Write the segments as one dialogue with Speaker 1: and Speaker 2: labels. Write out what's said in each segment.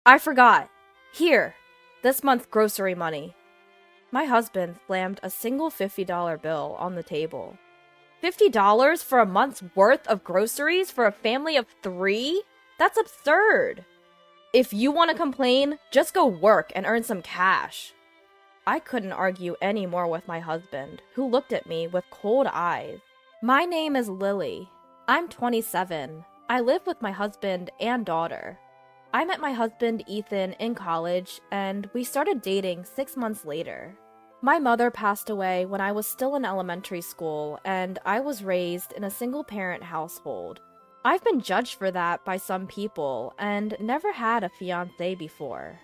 Speaker 1: I forgot. Here, this month's grocery money. My husband slammed a single $50 bill on the table. $50 for a month's worth of groceries for a family of 3? That's absurd. If you want to complain, just go work and earn some cash. I couldn't argue any more with my husband, who looked at me with cold eyes. My name is Lily. I'm 27. I live with my husband and daughter. I met my husband Ethan in college, and we started dating 6 months later. My mother passed away when I was still in elementary school, and I was raised in a single-parent household. I've been judged for that by some people, and never had a fiancé before.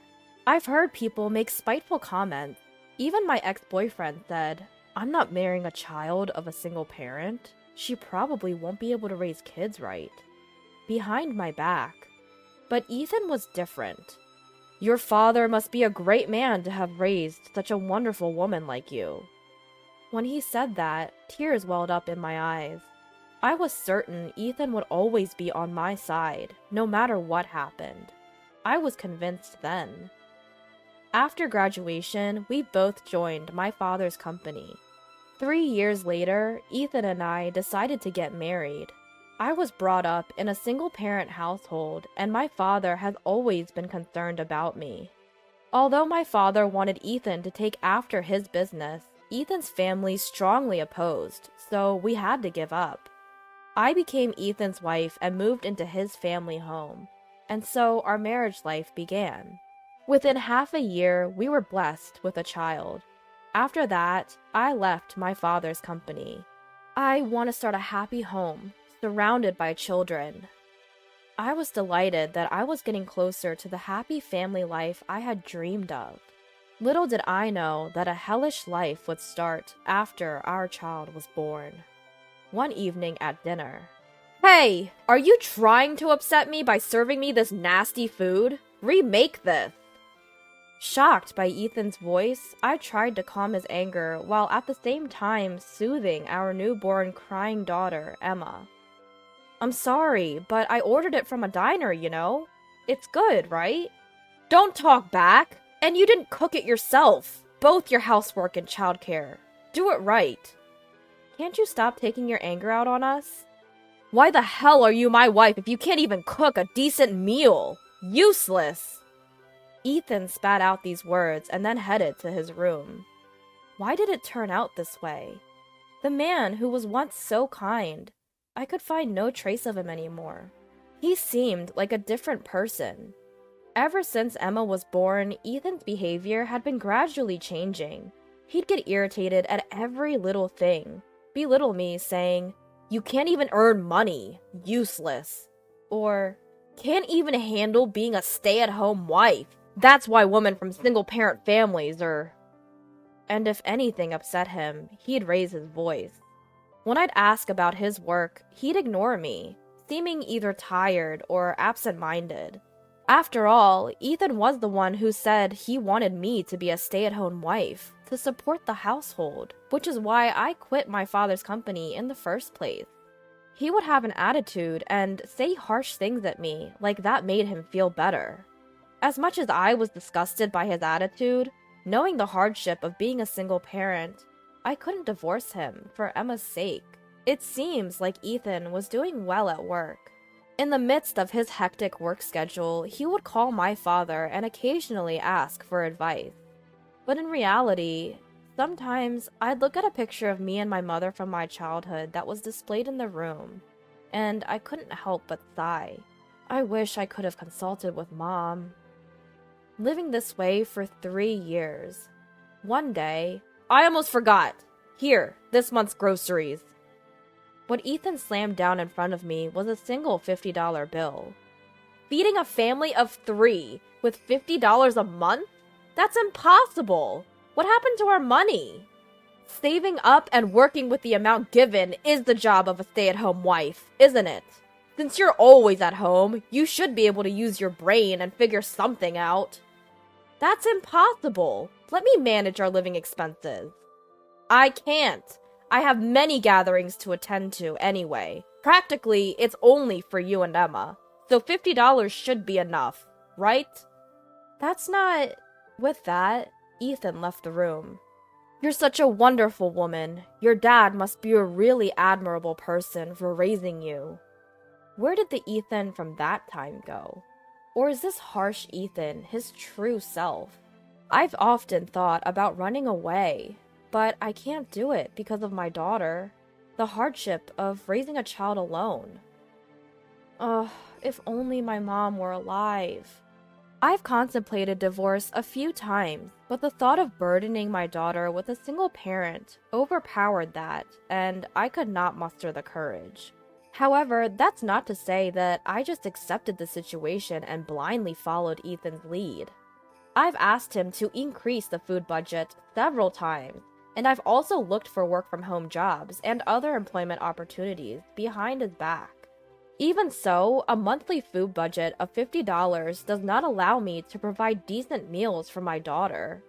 Speaker 1: I've heard people make spiteful comments. Even my ex-boyfriend said, "I'm not marrying a child of a single parent. She probably won't be able to raise kids right." Behind my back. But Ethan was different. "Your father must be a great man to have raised such a wonderful woman like you." When he said that, tears welled up in my eyes. I was certain Ethan would always be on my side, no matter what happened. I was convinced then. After graduation, we both joined my father's company. 3 years later, Ethan and I decided to get married. I was brought up in a single-parent household, and my father has always been concerned about me. Although my father wanted Ethan to take after his business, Ethan's family strongly opposed, so we had to give up. I became Ethan's wife and moved into his family home, and so our marriage life began. Within half a year, we were blessed with a child. After that, I left my father's company. I want to start a happy home, surrounded by children. I was delighted that I was getting closer to the happy family life I had dreamed of. Little did I know that a hellish life would start after our child was born. One evening at dinner. "Hey, are you trying to upset me by serving me this nasty food? Remake this." Shocked by Ethan's voice, I tried to calm his anger while at the same time soothing our newborn crying daughter, Emma. "I'm sorry, but I ordered it from a diner, you know? It's good, right?" "Don't talk back! And you didn't cook it yourself! Both your housework and childcare. Do it right." "Can't you stop taking your anger out on us?" "Why the hell are you my wife if you can't even cook a decent meal? Useless!" Ethan spat out these words and then headed to his room. Why did it turn out this way? The man who was once so kind, I could find no trace of him anymore. He seemed like a different person. Ever since Emma was born, Ethan's behavior had been gradually changing. He'd get irritated at every little thing, belittle me, saying, "You can't even earn money, useless." Or, "Can't even handle being a stay-at-home wife. That's why women from single-parent families are..." And if anything upset him, he'd raise his voice. When I'd ask about his work, he'd ignore me, seeming either tired or absent-minded. After all, Ethan was the one who said he wanted me to be a stay-at-home wife, to support the household, which is why I quit my father's company in the first place. He would have an attitude and say harsh things at me, like that made him feel better. As much as I was disgusted by his attitude, knowing the hardship of being a single parent, I couldn't divorce him for Emma's sake. It seems like Ethan was doing well at work. In the midst of his hectic work schedule, he would call my father and occasionally ask for advice. But in reality, sometimes I'd look at a picture of me and my mother from my childhood that was displayed in the room, and I couldn't help but sigh. I wish I could have consulted with Mom. Living this way for 3 years. One day, "I almost forgot. Here, this month's groceries." What Ethan slammed down in front of me was a single $50 bill. Feeding a family of 3 with $50 a month? That's impossible! What happened to our money? Saving up and working with the amount given is the job of a stay-at-home wife, isn't it? Since you're always at home, you should be able to use your brain and figure something out. That's impossible. Let me manage our living expenses. I can't. I have many gatherings to attend to anyway. Practically, it's only for you and Emma. So $50 should be enough, right? That's not... With that, Ethan left the room. You're such a wonderful woman. Your dad must be a really admirable person for raising you. Where did the Ethan from that time go? Or is this harsh Ethan his true self? I've often thought about running away, but I can't do it because of my daughter. The hardship of raising a child alone. Ugh, if only my mom were alive. I've contemplated divorce a few times, but the thought of burdening my daughter with a single parent overpowered that, and I could not muster the courage. However, that's not to say that I just accepted the situation and blindly followed Ethan's lead. I've asked him to increase the food budget several times, and I've also looked for work-from-home jobs and other employment opportunities behind his back. Even so, a monthly food budget of $50 does not allow me to provide decent meals for my daughter.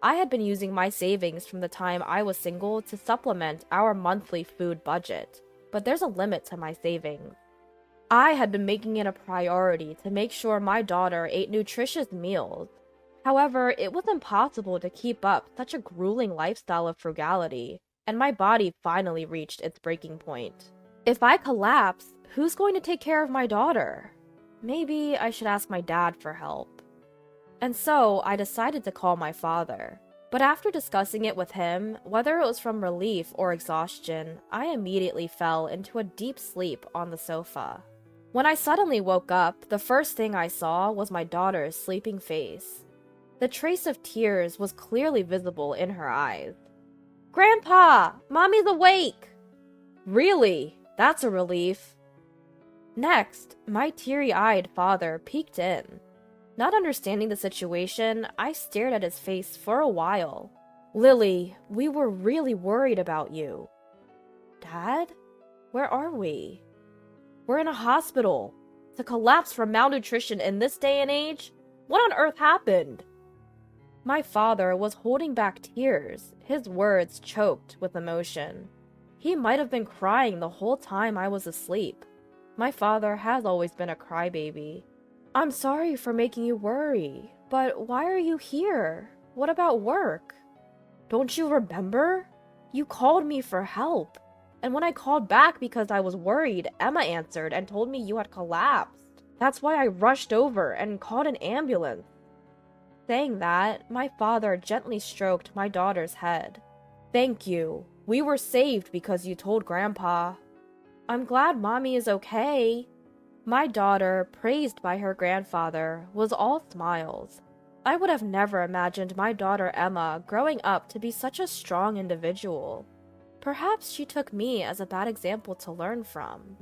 Speaker 1: I had been using my savings from the time I was single to supplement our monthly food budget, but there's a limit to my savings. I had been making it a priority to make sure my daughter ate nutritious meals. However, it was impossible to keep up such a grueling lifestyle of frugality, and my body finally reached its breaking point. If I collapse, who's going to take care of my daughter? Maybe I should ask my dad for help. And so I decided to call my father. But after discussing it with him, whether it was from relief or exhaustion, I immediately fell into a deep sleep on the sofa. When I suddenly woke up, the first thing I saw was my daughter's sleeping face. The trace of tears was clearly visible in her eyes. "Grandpa! Mommy's awake!" "Really? That's a relief." Next, my teary-eyed father peeked in. Not understanding the situation, I stared at his face for a while. "Lily, we were really worried about you." "Dad? Where are we?" "We're in a hospital. To collapse from malnutrition in this day and age? What on earth happened?" My father was holding back tears, his words choked with emotion. He might have been crying the whole time I was asleep. My father has always been a crybaby. "I'm sorry for making you worry, but why are you here? What about work? Don't you remember? You called me for help. And when I called back because I was worried, Emma answered and told me you had collapsed. That's why I rushed over and called an ambulance." Saying that, my father gently stroked my daughter's head. "Thank you. We were saved because you told Grandpa." "I'm glad Mommy is okay." My daughter, praised by her grandfather, was all smiles. I would have never imagined my daughter Emma growing up to be such a strong individual. Perhaps she took me as a bad example to learn from.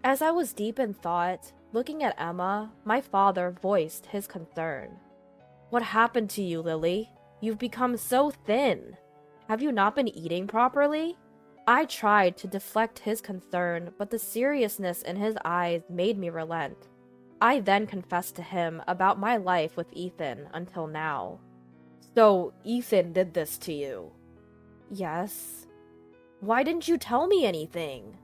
Speaker 1: As I was deep in thought, looking at Emma, my father voiced his concern. "What happened to you, Lily? You've become so thin. Have you not been eating properly?" I tried to deflect his concern, but the seriousness in his eyes made me relent. I then confessed to him about my life with Ethan until now. "So, Ethan did this to you?" "Yes." "Why didn't you tell me anything?"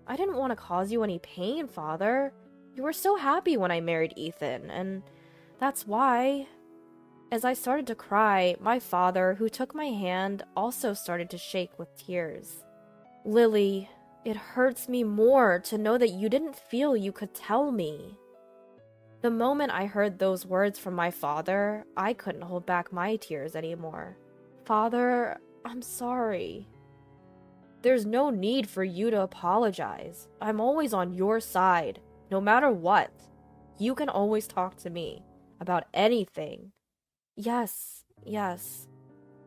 Speaker 1: "I didn't want to cause you any pain, Father. You were so happy when I married Ethan, and that's why." As I started to cry, my father, who took my hand, also started to shake with tears. "Lily, it hurts me more to know that you didn't feel you could tell me." The moment I heard those words from my father, I couldn't hold back my tears anymore. "Father, I'm sorry." "There's no need for you to apologize. I'm always on your side, no matter what. You can always talk to me about anything." Yes.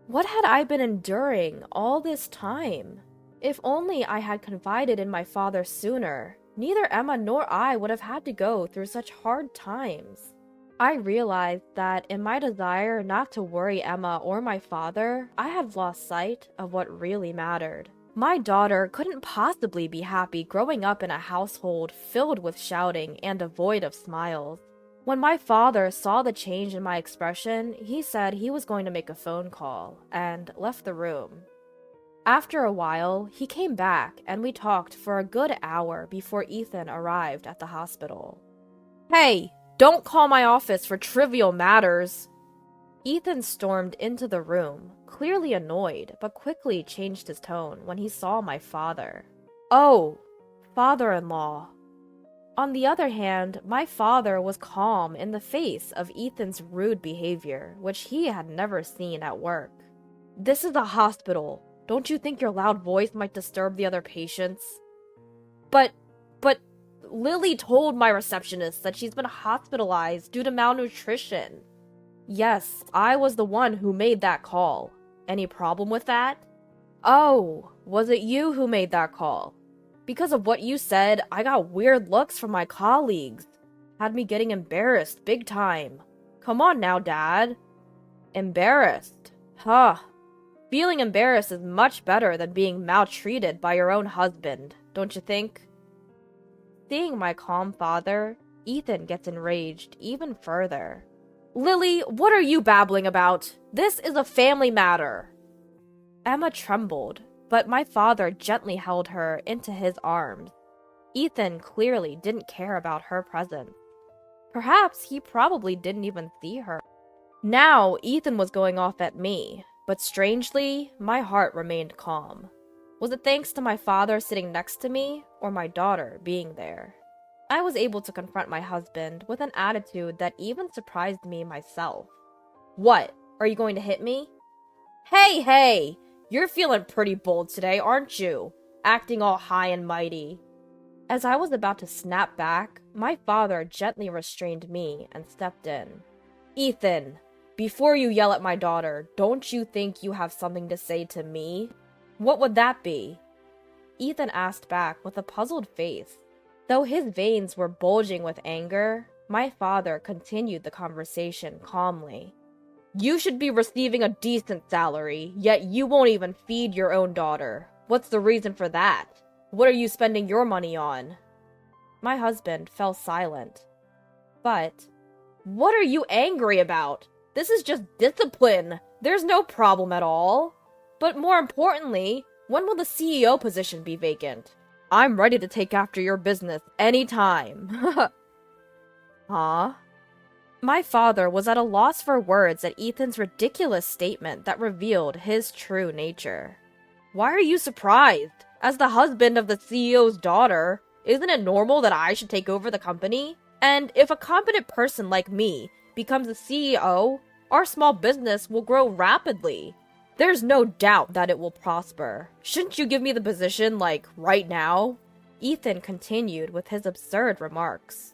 Speaker 1: What had I been enduring all this time? If only I had confided in my father sooner, neither Emma nor I would have had to go through such hard times. I realized that in my desire not to worry Emma or my father, I had lost sight of what really mattered. My daughter couldn't possibly be happy growing up in a household filled with shouting and devoid of smiles. When my father saw the change in my expression, he said he was going to make a phone call, and left the room. After a while, he came back, and we talked for a good hour before Ethan arrived at the hospital. "Hey, Don't call my office for trivial matters. Ethan stormed into the room, clearly annoyed, but quickly changed his tone when he saw my father. Oh, father-in-law. On the other hand, my father was calm in the face of Ethan's rude behavior, which he had never seen at work. This is a hospital. Don't you think your loud voice might disturb the other patients? But Lily told my receptionist that she's been hospitalized due to malnutrition. Yes, I was the one who made that call. Any problem with that? Oh, was it you who made that call? Because of what you said, I got weird looks from my colleagues. Had me getting embarrassed big time. Come on now, Dad. Embarrassed? Huh. Feeling embarrassed is much better than being maltreated by your own husband, don't you think? Seeing my calm father, Ethan gets enraged even further. Lily, what are you babbling about? This is a family matter. Emma trembled, but my father gently held her into his arms. Ethan clearly didn't care about her presence. Perhaps he probably didn't even see her. Now Ethan was going off at me, but strangely, my heart remained calm. Was it thanks to my father sitting next to me, or my daughter being there? I was able to confront my husband with an attitude that even surprised me myself. What? Are you going to hit me? Hey! You're feeling pretty bold today, aren't you? Acting all high and mighty. As I was about to snap back, my father gently restrained me and stepped in. Ethan, before you yell at my daughter, don't you think you have something to say to me? What would that be? Ethan asked back with a puzzled face. Though his veins were bulging with anger, my father continued the conversation calmly. You should be receiving a decent salary, yet you won't even feed your own daughter. What's the reason for that? What are you spending your money on? My husband fell silent. But, what are you angry about? This is just discipline. There's no problem at all. But more importantly, when will the CEO position be vacant? I'm ready to take after your business anytime. Huh? My father was at a loss for words at Ethan's ridiculous statement that revealed his true nature. Why are you surprised? As the husband of the CEO's daughter, isn't it normal that I should take over the company? And if a competent person like me becomes the CEO, our small business will grow rapidly. There's no doubt that it will prosper. Shouldn't you give me the position, right now? Ethan continued with his absurd remarks.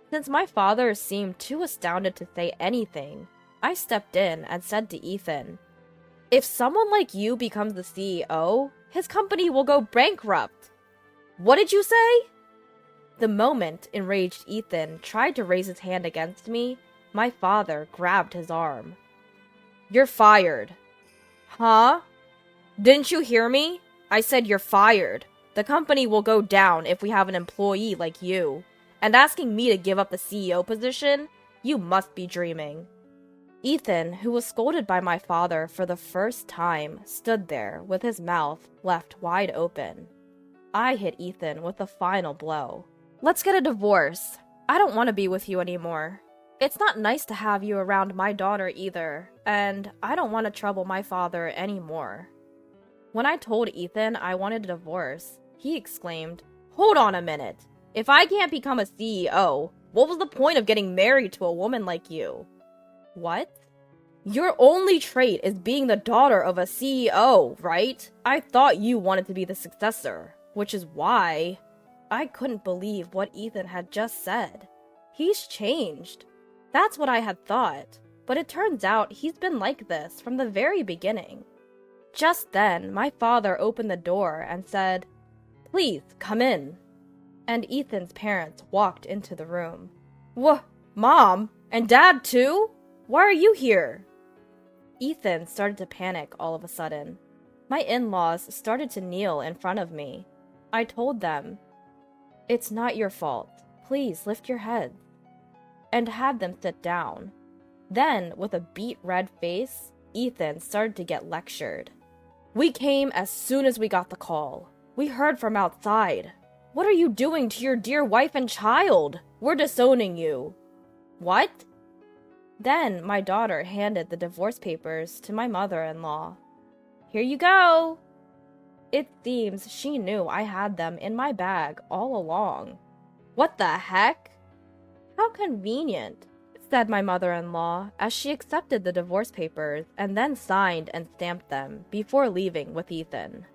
Speaker 1: Since my father seemed too astounded to say anything, I stepped in and said to Ethan, if someone like you becomes the CEO, his company will go bankrupt. What did you say? The moment enraged Ethan tried to raise his hand against me, my father grabbed his arm. You're fired. Huh? Didn't you hear me? I said you're fired. The company will go down if we have an employee like you. And asking me to give up the CEO position? You must be dreaming. Ethan, who was scolded by my father for the first time, stood there with his mouth left wide open. I hit Ethan with the final blow. Let's get a divorce. I don't want to be with you anymore. It's not nice to have you around my daughter either, and I don't want to trouble my father anymore. When I told Ethan I wanted a divorce, he exclaimed, Hold on a minute. If I can't become a CEO, what was the point of getting married to a woman like you? What? Your only trait is being the daughter of a CEO, right? I thought you wanted to be the successor, which is why I couldn't believe what Ethan had just said. He's changed. That's what I had thought, but it turns out he's been like this from the very beginning. Just then, my father opened the door and said, Please, come in. And Ethan's parents walked into the room. Mom? And Dad too? Why are you here? Ethan started to panic all of a sudden. My in-laws started to kneel in front of me. I told them, It's not your fault. Please lift your heads. And had them sit down. Then, with a beet red face, Ethan started to get lectured. We came as soon as we got the call. We heard from outside. What are you doing to your dear wife and child? We're disowning you. What? Then my daughter handed the divorce papers to my mother-in-law. Here you go! It seems she knew I had them in my bag all along. What the heck? How convenient, said my mother-in-law as she accepted the divorce papers and then signed and stamped them before leaving with Ethan.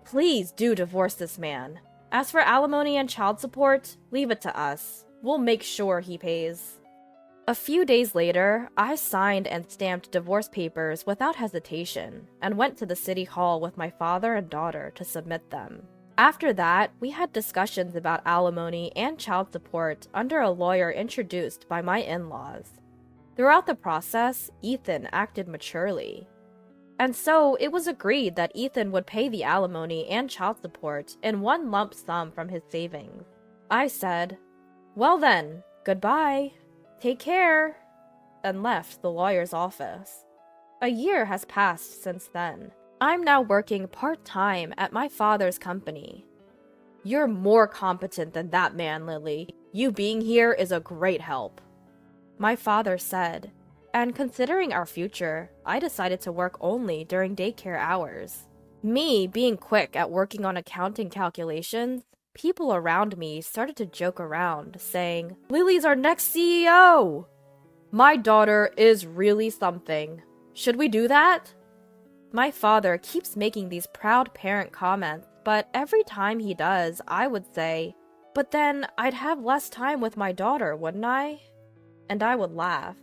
Speaker 1: Please do divorce this man. As for alimony and child support, leave it to us. We'll make sure he pays. A few days later, I signed and stamped divorce papers without hesitation and went to the city hall with my father and daughter to submit them. After that, we had discussions about alimony and child support under a lawyer introduced by my in-laws. Throughout the process, Ethan acted maturely. And so it was agreed that Ethan would pay the alimony and child support in one lump sum from his savings. I said, "Well then, goodbye. Take care," and left the lawyer's office. A year has passed since then. I'm now working part-time at my father's company. You're more competent than that man, Lily. You being here is a great help, my father said, and considering our future, I decided to work only during daycare hours. Me being quick at working on accounting calculations, people around me started to joke around, saying, "Lily's our next CEO! My daughter is really something. Should we do that?" My father keeps making these proud parent comments, but every time he does, I would say, "But then I'd have less time with my daughter, wouldn't I?" And I would laugh.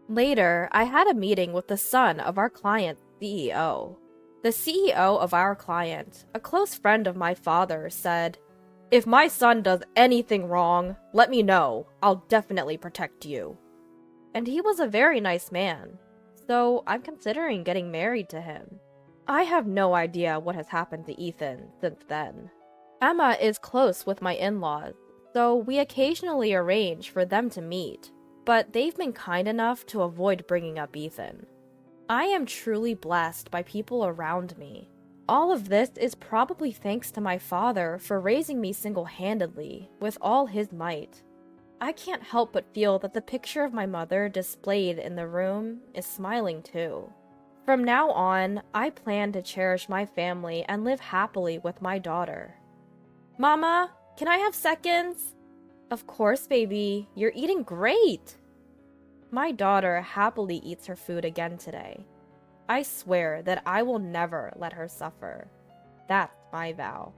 Speaker 1: Later, I had a meeting with the son of our client's CEO. The CEO of our client, a close friend of my father, said, "If my son does anything wrong, let me know. I'll definitely protect you." And he was a very nice man, so I'm considering getting married to him. I have no idea what has happened to Ethan since then. Emma is close with my in-laws, so we occasionally arrange for them to meet, but they've been kind enough to avoid bringing up Ethan. I am truly blessed by people around me. All of this is probably thanks to my father for raising me single-handedly with all his might. I can't help but feel that the picture of my mother displayed in the room is smiling too. From now on, I plan to cherish my family and live happily with my daughter. "Mama, can I have seconds?" "Of course, baby. You're eating great." My daughter happily eats her food again today. I swear that I will never let her suffer. That's my vow.